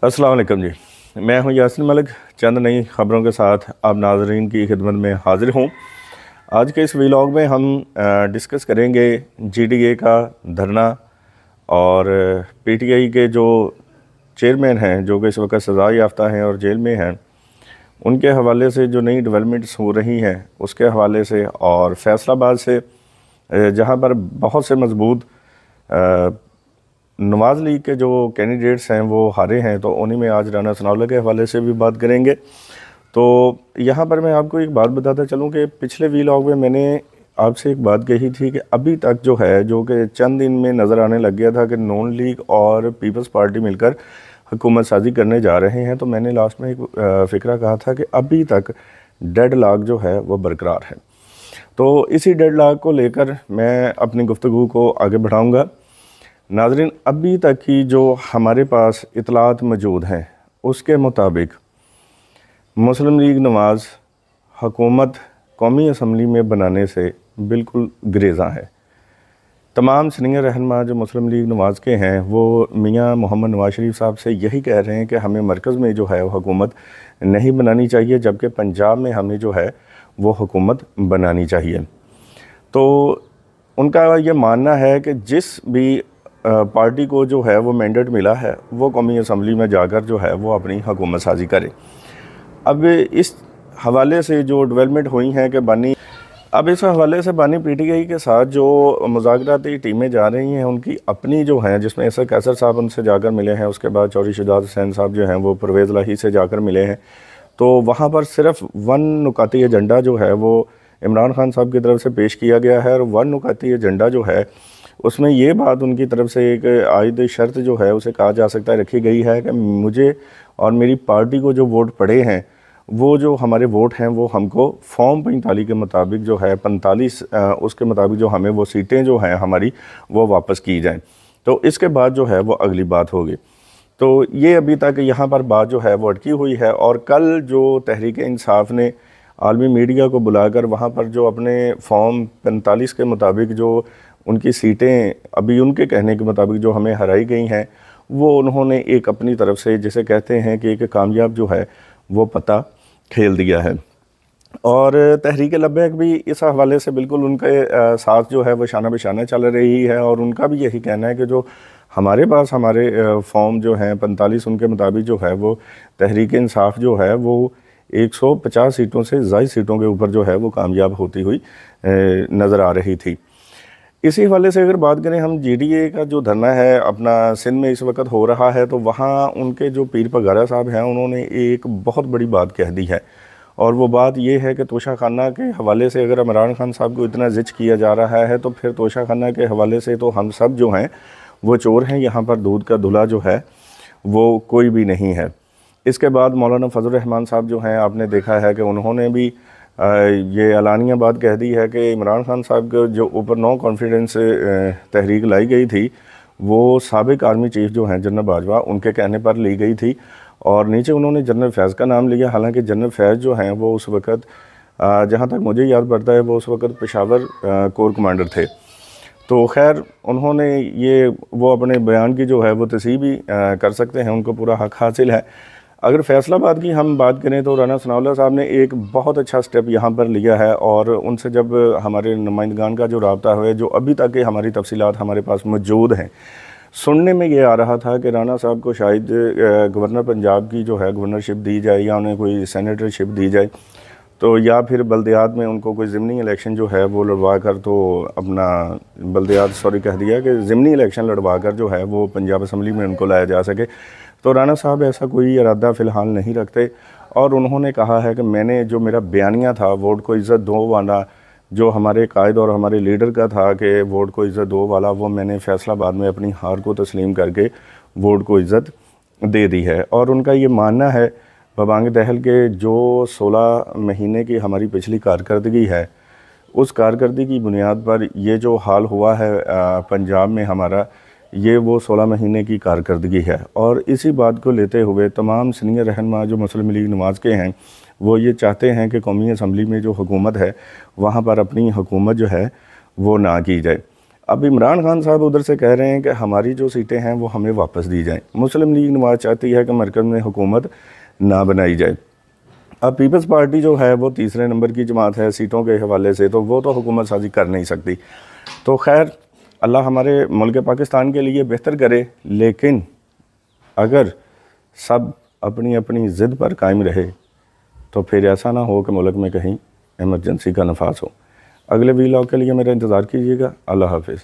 अस्सलाम वालेकुम जी। मैं हूं यासिन मलिक। चंद नई ख़बरों के साथ अब नाजरीन की खिदमत में हाजिर हूं। आज के इस व्लॉग में हम डिस्कस करेंगे जीडीए का धरना और पीटीआई के जो चेयरमैन हैं, जो कि इस वक्त सज़ा याफ्ता हैं और जेल में हैं, उनके हवाले से जो नई डेवलपमेंट्स हो रही हैं उसके हवाले से, और फैसलाबाद से जहां पर बहुत से मजबूत नवाज़ लीग के जो कैंडिडेट्स हैं वो हारे हैं, तो उन्हीं में आज राना सनाउल्लाह के हवाले से भी बात करेंगे। तो यहाँ पर मैं आपको एक बात बताता चलूँ कि पिछले व्लॉग में मैंने आपसे एक बात कही थी कि अभी तक जो है, जो कि चंद दिन में नज़र आने लग गया था कि नून लीग और पीपल्स पार्टी मिलकर हुकूमत साजी करने जा रहे हैं, तो मैंने लास्ट में एक फ़िक्रा कहा था कि अभी तक डेडलॉक जो है वो बरकरार है। तो इसी डेडलॉक को लेकर मैं अपनी गुफ्तगू को आगे बढ़ाऊँगा। नाज़रीन, अभी तक की जो हमारे पास इतलात मौजूद हैं उसके मुताबिक मुस्लिम लीग नवाज़ हुकूमत कौमी असम्बली में बनाने से बिल्कुल गुरेज़ा है। तमाम सीनियर रहनुमा जो मुस्लिम लीग नवाज़ के हैं वो मियाँ मोहम्मद नवाज शरीफ साहब से यही कह रहे हैं कि हमें मरकज़ में जो है वो हुकूमत नहीं बनानी चाहिए, जबकि पंजाब में हमें जो है वो हुकूमत बनानी चाहिए। तो उनका ये मानना है कि जिस भी पार्टी को जो है वो मैंडेट मिला है वो कौमी असम्बली में जाकर जो है वो अपनी हुकूमत साजी करे। अब इस हवाले से जो डेवलपमेंट हुई हैं कि इस हवाले से बानी पीटीआई के साथ जो मुज़ाकराती टीमें जा रही हैं उनकी अपनी जो हैं, जिसमें ऐसा कैसर साहब उनसे जाकर मिले हैं, उसके बाद चौधरी शुजात हुसैन साहब जो हैं वो परवेज़ लाही से जाकर मिले हैं। तो वहाँ पर सिर्फ वन नुकाती एजेंडा जो है वो इमरान खान साहब की तरफ से पेश किया गया है, और वन नुकाती एजेंडा जो है उसमें ये बात उनकी तरफ से एक आयद शर्त जो है उसे कहा जा सकता है रखी गई है कि मुझे और मेरी पार्टी को जो वोट पड़े हैं वो जो हमारे वोट हैं वो हमको फॉर्म 45 के मुताबिक जो है 45 उसके मुताबिक जो हमें वो सीटें जो हैं हमारी वो वापस की जाएं। तो इसके बाद जो है वो अगली बात होगी। तो ये अभी तक यहाँ पर बात जो है वो अटकी हुई है, और कल जो तहरीक इंसाफ ने आलमी मीडिया को बुलाकर वहाँ पर जो अपने फॉर्म 45 के मुताबिक जो उनकी सीटें अभी उनके कहने के मुताबिक जो हमें हराई गई हैं, वो उन्होंने एक अपनी तरफ से जिसे कहते हैं कि एक कामयाब जो है वो पता खेल दिया है। और तहरीक लब्बैक भी इस हवाले से बिल्कुल उनके साथ जो है वो शाना बिशाना चल रही है, और उनका भी यही कहना है कि जो हमारे पास हमारे फॉर्म जो हैं 45 उनके मुताबिक जो है वो तहरीक इंसाफ जो है वो 150 सीटों से ज़ायद सीटों के ऊपर जो है वो कामयाब होती हुई नज़र आ रही थी। इसी हवाले से अगर बात करें हम जीडीए का जो धरना है अपना सिंध में इस वक्त हो रहा है, तो वहाँ उनके जो पीर पगारा साहब हैं उन्होंने एक बहुत बड़ी बात कह दी है, और वो बात ये है कि तोशा खाना के हवाले से अगर इमरान खान साहब को इतना जिच किया जा रहा है तो फिर तोशा खाना के हवाले से तो हम सब जो हैं वो चोर हैं, यहाँ पर दूध का धुला जो है वो कोई भी नहीं है। इसके बाद मौलाना फजल रहमान साहब जो हैं, आपने देखा है कि उन्होंने भी ये एलानिया बात कह दी है कि इमरान खान साहब के जो ऊपर नो कॉन्फिडेंस तहरीक लाई गई थी वो साबिक आर्मी चीफ जो हैं जनरल बाजवा उनके कहने पर ली गई थी, और नीचे उन्होंने जनरल फैज़ का नाम लिया। हालांकि जनरल फैज़ जो हैं वो उस वक़्त जहाँ तक मुझे याद पड़ता है वो उस वक़्त पेशावर कोर कमांडर थे। तो खैर उन्होंने ये वो अपने बयान की जो है वो तस्हीह भी कर सकते हैं, उनको पूरा हक़ हासिल है। अगर फैसलाबाद की हम बात करें तो राना सनाउल्लाह साहब ने एक बहुत अच्छा स्टेप यहाँ पर लिया है, और उनसे जब हमारे नुमाइंदगान का जो राब्ता हुआ है, जो अभी तक की हमारी तफसीलात हमारे पास मौजूद हैं, सुनने में ये आ रहा था कि राना साहब को शायद गवर्नर पंजाब की जो है गवर्नरशिप दी जाए या उन्हें कोई सेनेटरशिप दी जाए, तो या फिर बल्दियात में उनको कोई ज़िमनी इलेक्शन जो है वो लड़वा कर, तो अपना बल्दियात सॉरी कह दिया कि ज़िमनी इलेक्शन लड़वा कर जो है वो पंजाब असम्बली में उनको लाया जा सके। तो राना साहब ऐसा कोई इरादा फ़िलहाल नहीं रखते, और उन्होंने कहा है कि मैंने जो मेरा बयानिया था वोट को इज़्ज़त दो वाला, जो हमारे कायद और हमारे लीडर का था कि वोट को इज़्ज़त दो वाला, वो मैंने फैसलाबाद में अपनी हार को तस्लीम करके वोट को इज़्ज़त दे दी है। और उनका ये मानना है बबांग दहल के जो 16 महीने की हमारी पिछली कारकर्दगी है, उस कारकर्दगी की बुनियाद पर ये जो हाल हुआ है पंजाब में हमारा, ये वो 16 महीने की कारकर्दगी है। और इसी बात को लेते हुए तमाम सीनियर रहनुमा जो मुस्लिम लीग नवाज़ के हैं वो ये चाहते हैं कि कौमी असम्बली में जो हुकूमत है वहाँ पर अपनी हुकूमत जो है वो ना की जाए। अब इमरान खान साहब उधर से कह रहे हैं कि हमारी जो सीटें हैं वो हमें वापस दी जाएं। मुस्लिम लीग नवाज चाहती है कि मरकज़ में हुकूमत ना बनाई जाए। अब पीपल्स पार्टी जो है वो तीसरे नंबर की जमात है सीटों के हवाले से, तो वो तो हुकूमत साजी कर नहीं सकती। तो खैर अल्लाह हमारे मुल्क पाकिस्तान के लिए बेहतर करे, लेकिन अगर सब अपनी अपनी ज़िद पर कायम रहे तो फिर ऐसा ना हो कि मुल्क में कहीं इमरजेंसी का नफास हो। अगले वीलॉग के लिए मेरा इंतज़ार कीजिएगा। अल्लाह हाफिज़।